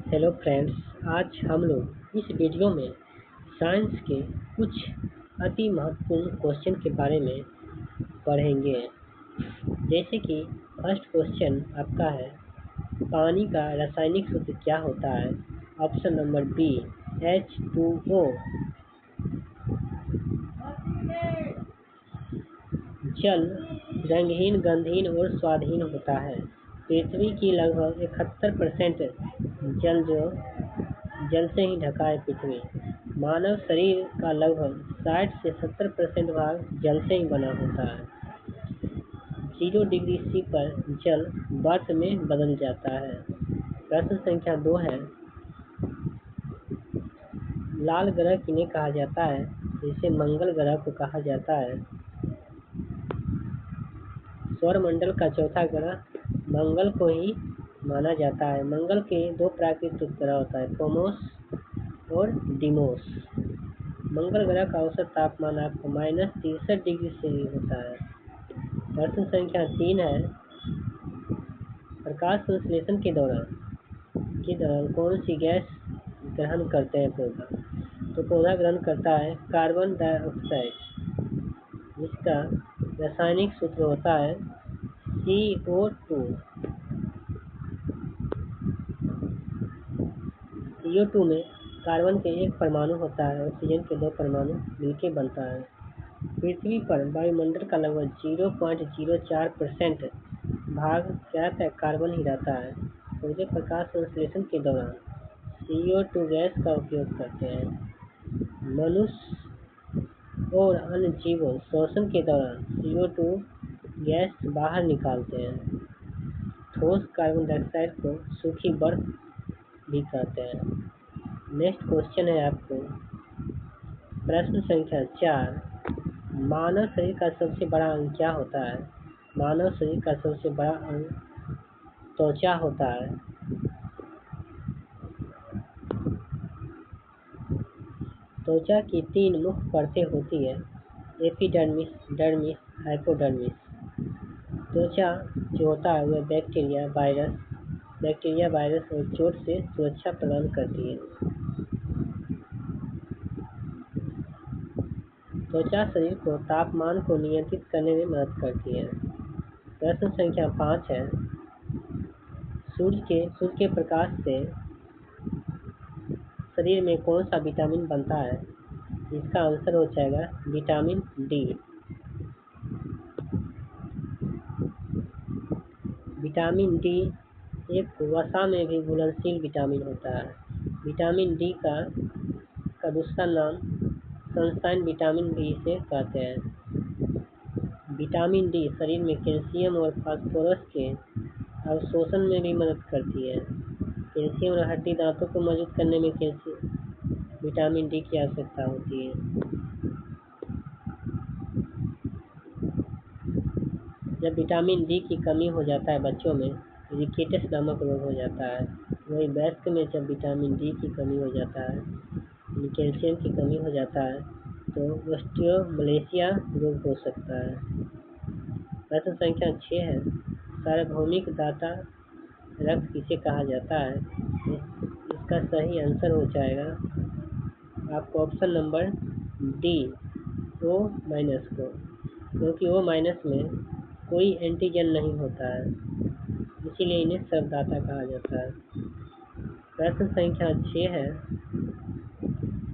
Hello friends, आज हम लोग इस वीडियो में साइंस के कुछ अति महत्वपूर्ण क्वेश्चन के बारे में पढ़ेंगे। जैसे कि फर्स्ट क्वेश्चन आपका है, पानी का रासायनिक सूत्र क्या होता है? Option number B H2O। जल रंगहीन, गंधहीन और स्वादहीन होता है। पृथ्वी की लगभग 71% जल से ही ढका है पृथ्वी। मानव शरीर का लगभग 60 से 70% भाग जल से ही बना होता है। 0 डिग्री सी पर जल बर्फ में बदल जाता है। प्रश्न संख्या 2 है, लाल ग्रह किन्हें कहा जाता है? जिसे मंगल ग्रह को कहा जाता है। सौरमंडल का चौथा ग्रह मंगल को ही माना जाता है। मंगल के दो प्राकृतिक उपग्रह होता है, फोमोस और डिमोस। मंगल ग्रह का औसत तापमान आपको -63 डिग्री से होता है। प्रश्न संख्या 3 है, प्रकाश संश्लेषण के दौरान कौन सी गैस ग्रहण करते हैं पौधा? तो पौधा ग्रहण करता है कार्बन डाइऑक्साइड, जिसका रासायनिक सूत्र होता है CO2। CO2 में कार्बन के एक परमाणु होता है, ऑक्सीजन के 2 परमाणु मिलकर बनता है। पृथ्वी पर वायुमंडल का लगभग 0.04% भाग क्या रहता है? कार्बन ही रहता है। सूर्य प्रकाश संश्लेषण के दौरान CO2 गैस का उपयोग करते हैं। मनुष्य और अन्य जीवों श्वसन के दौरान CO2 गैस बाहर निकालते हैं। ठोस कार्बन डाइऑक्साइड को सूखी बर्फ भी कहते हैं। नेक्स्ट क्वेश्चन है आपको, प्रश्न संख्या 4, मानव शरीर का सबसे बड़ा अंग क्या होता है? मानव शरीर का सबसे बड़ा अंग त्वचा होता है। त्वचा की 3 मुख्य परतें होती है, एपिडर्मिस, डर्मिस, हाइपोडर्मिस। त्वचा जो होता है वह बैक्टीरिया, वायरस और चोट से सुरक्षा प्रदान करती है। त्वचा शरीर को तापमान को नियंत्रित करने में मदद करती है। प्रश्न संख्या 5 है, सूर्य के प्रकाश से शरीर में कौन सा विटामिन बनता है? इसका आंसर हो जाएगा विटामिन डी। विटामिन डी एक वसा में भी घुलनशील विटामिन होता है। विटामिन डी का दूसरा नाम सनशाइन विटामिन भी इसे कहते हैं। विटामिन डी शरीर में कैल्शियम और फास्फोरस के अवशोषण में भी मदद करती है। कैल्शियम और हड्डी दांतों को मजबूत करने में विटामिन डी की आवश्यकता होती है। जब विटामिन डी की कमी हो जाता है बच्चों में रिकेटस नामक रोग हो जाता है। वही वयस्क में जब विटामिन डी की कमी हो जाता है, कैल्शियम की कमी हो जाता है, तो ऑस्टियोमलेशिया रोग हो सकता है। प्रश्न संख्या 6 है, सार्वभौमिक दाता रक्त किसे कहा जाता है? इसका सही आंसर हो जाएगा आपको ऑप्शन नंबर डी, O- को, क्योंकि O- में कोई एंटीजन नहीं होता है, इसीलिए इन्हें सर्वदाता कहा जाता है। प्रश्न संख्या 6 है,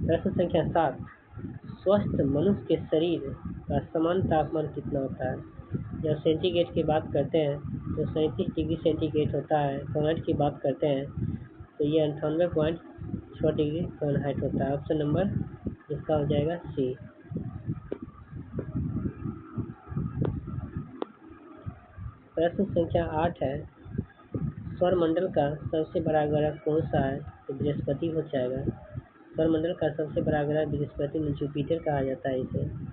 प्रश्न संख्या 7, स्वस्थ मनुष्य के शरीर का सामान्य तापमान कितना होता है? जब सेंटीग्रेड की बात करते हैं तो 37 डिग्री सेंटीग्रेड होता है। फ़ारेनहाइट की बात करते हैं तो ये 98.6 डिग्री फ़ारेनहाइट होता है। ऑप्शन नंबर इसका हो जाएगा सी। प्रश्न संख्या 8 है, सौरमंडल का सबसे बड़ा ग्रह कौन सा है? तो बृहस्पति हो जाएगा। सौरमंडल का सबसे बड़ा ग्रह बृहस्पति में जुपिटर कहा जाता है इसे।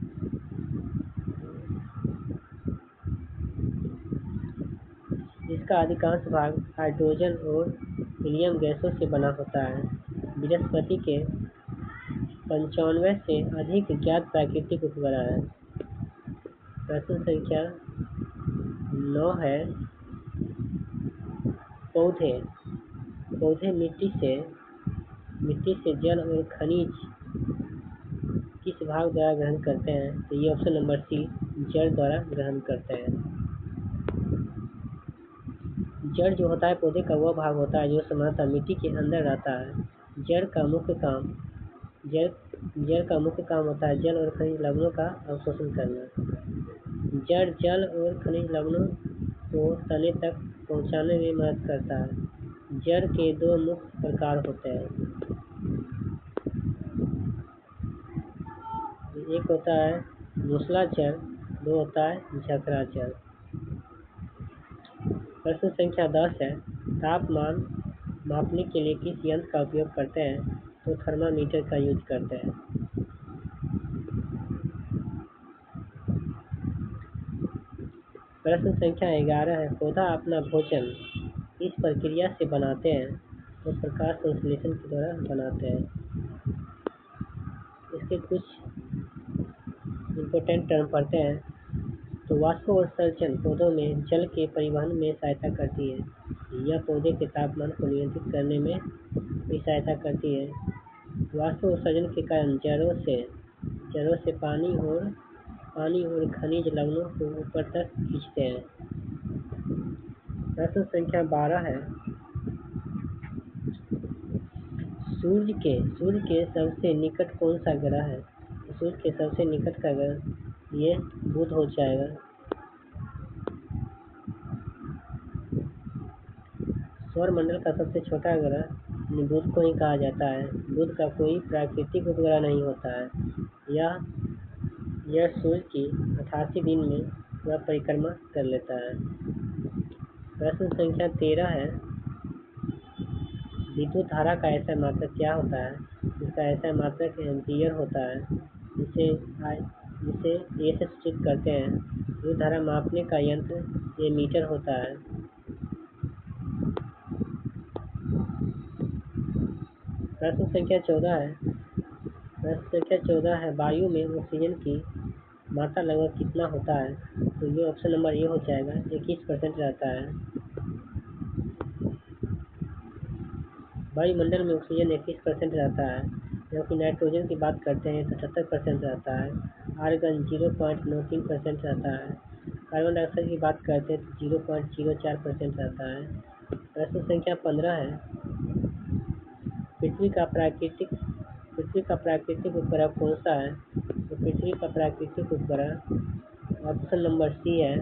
इसका अधिकांश भाग हाइड्रोजन और हीलियम गैसों से बना होता है। बृहस्पति के 95 से अधिक ज्ञात प्राकृतिक उपग्रह हैं। प्रश्न संख्या 9 है, पौधे पौधे मिट्टी से जल और खनिज किस भाग द्वारा ग्रहण करते हैं? तो ये ऑप्शन नंबर सी, जड़ द्वारा ग्रहण करते हैं। जड़ जो होता है पौधे का वह भाग होता है जो सामान्यतः मिट्टी के अंदर रहता है। जड़ का मुख्य काम होता है जल और खनिज लवणों का अवशोषण करना। जड़ जल और खनिज लवणों को तने तक पहुंचाने में मदद करता है। जड़ के दो मुख्य प्रकार होते हैं, एक होता है मूसला जड़, दो होता है झकरा जड़। प्रश्न संख्या 10 है, तापमान मापने के लिए किस यंत्र का उपयोग करते हैं? तो थर्मामीटर का यूज करते हैं। प्रश्न संख्या 11 है, पौधा अपना भोजन इस प्रक्रिया से बनाते हैं? तो प्रकाश संश्लेषण के द्वारा बनाते हैं। इसके कुछ इम्पोर्टेंट टर्म पढ़ते हैं। तो वाष्पोत्सर्जन पौधों में जल के परिवहन में सहायता करती है। यह पौधे के तापमान को नियंत्रित करने में भी सहायता करती है। वाष्पोत्सर्जन के कारण जड़ों से पानी और खनिज लवणों को ऊपर तक खींचते हैं। प्रश्न संख्या 12 है, सूर्य के सबसे निकट कौन सा ग्रह है? सूर्य के सबसे निकट का ग्रह ये बुध हो जाएगा। सौरमंडल का सबसे छोटा ग्रह बुध को ही कहा जाता है। बुध का कोई प्राकृतिक उपग्रह नहीं होता है। यह सूर्य की 88 दिन में वह परिक्रमा कर लेता है। प्रश्न संख्या 13 है, विद्युत धारा का ऐसा मात्रक क्या होता है? इसका ऐसा मात्रक एम्पीयर होता है, जिसे ए से सूचित करते हैं। विद्युत धारा मापने का यंत्र ये मीटर होता है। प्रश्न संख्या 14 है, वायु में ऑक्सीजन की मात्रा लगभग कितना होता है? तो ये ऑप्शन नंबर ए हो जाएगा, 21% रहता है। वायुमंडल में ऑक्सीजन 21% रहता है, जबकि नाइट्रोजन की बात करते हैं तो 78% रहता है। आर्गन 0.93% रहता है। कार्बन डाइऑक्साइड की बात करते हैं तो 0.04% रहता है। प्रश्न संख्या 15 है, पृथ्वी का प्राकृतिक उपग्रह कौन सा है? तो पृथ्वी का प्राकृतिक उपग्रह ऑप्शन नंबर सी है,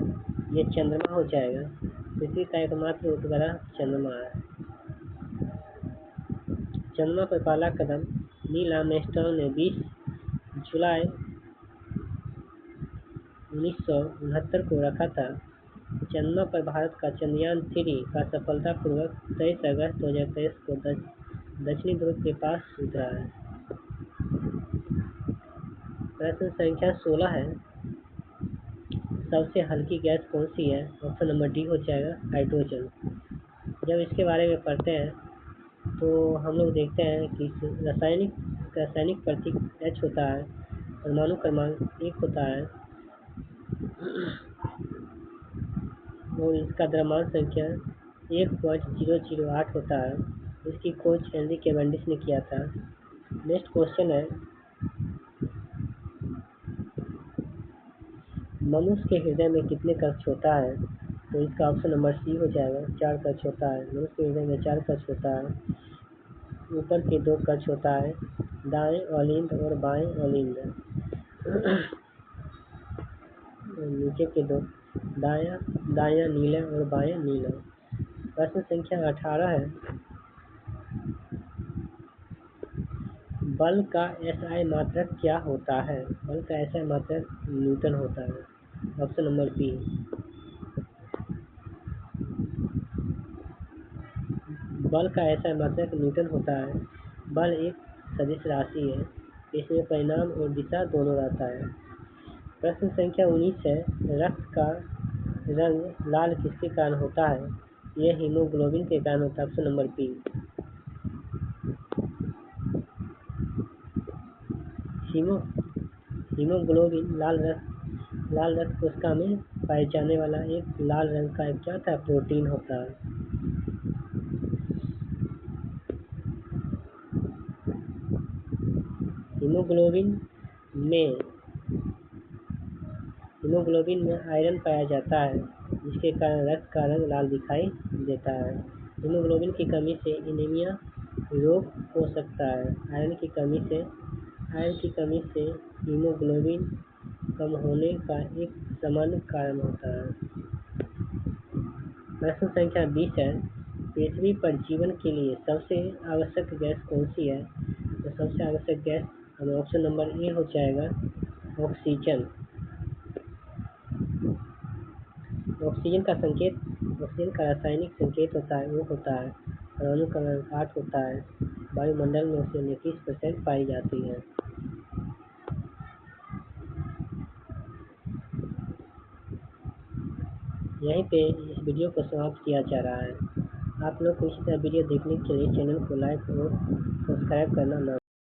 ये चंद्रमा हो जाएगा। पृथ्वी का एकमात्र उपग्रह चंद्रमा है। चंद्रमा पर पहला कदम नील आर्मस्ट्रांग ने 20 जुलाई 1969 को रखा था। चंद्रमा पर भारत का चंद्रयान 3 का सफलतापूर्वक 23 अगस्त 2023 को दक्षिणी ध्रुव के पास उतरा है। प्रश्न संख्या 16 है, सबसे हल्की गैस कौन सी है? ऑप्शन नंबर डी हो जाएगा, हाइड्रोजन। जब इसके बारे में पढ़ते हैं तो हम लोग देखते हैं कि रासायनिक प्रतीक H होता है, परमाणु क्रमांक 1 होता है और इसका द्रव्यमान संख्या 1.008 होता है। इसकी खोज हेनरी कैवेंडिश ने किया था। नेक्स्ट क्वेश्चन है, मनुष्य के हृदय में कितने कक्ष होता है? तो इसका ऑप्शन नंबर सी हो जाएगा, 4 कक्ष होता है। मनुष्य के हृदय में 4 कक्ष होता है। ऊपर के 2 कक्ष होता है, दाएं अलिंद और बाएं अलिंद। नीचे के 2 दायां नीला और बायां नीला। प्रश्न संख्या 18 है, बल का एसआई मात्रक क्या होता है? बल का एसआई मात्रक न्यूटन होता है। Option number B. बल का एसआई मात्रक न्यूटन होता है। बल एक सदिश राशि है, इसमें परिमाण और दिशा दोनों रहता है। प्रश्न संख्या 19 है, रक्त का रंग लाल किसके कारण होता है? यह हीमोग्लोबिन के कारण होता है। Option number B. हीमोग्लोबिन लाल रक्त कोशिका में पाए जाने वाला एक लाल रंग का क्या था? प्रोटीन होता है। में हीमोग्लोबिन में आयरन पाया जाता है, जिसके कारण रक्त का रंग लाल दिखाई देता है। हीमोग्लोबिन की कमी से एनीमिया रोग हो सकता है। आयरन की कमी से हीमोग्लोबिन कम होने का एक सामान्य कारण होता है। प्रश्न संख्या 20 है, पृथ्वी पर जीवन के लिए सबसे आवश्यक गैस कौन सी है? तो सबसे आवश्यक गैस हमें ऑप्शन नंबर ए हो जाएगा, ऑक्सीजन। ऑक्सीजन का रासायनिक संकेत होता है O होता है, परमाणु क्रमांक 8 होता है। वायुमंडल में उसे 29% पाई जाती है। यहीं पे इस वीडियो को समाप्त किया जा रहा है। आप लोग को इसी तरह वीडियो देखने के लिए चैनल को लाइक और सब्सक्राइब करना ना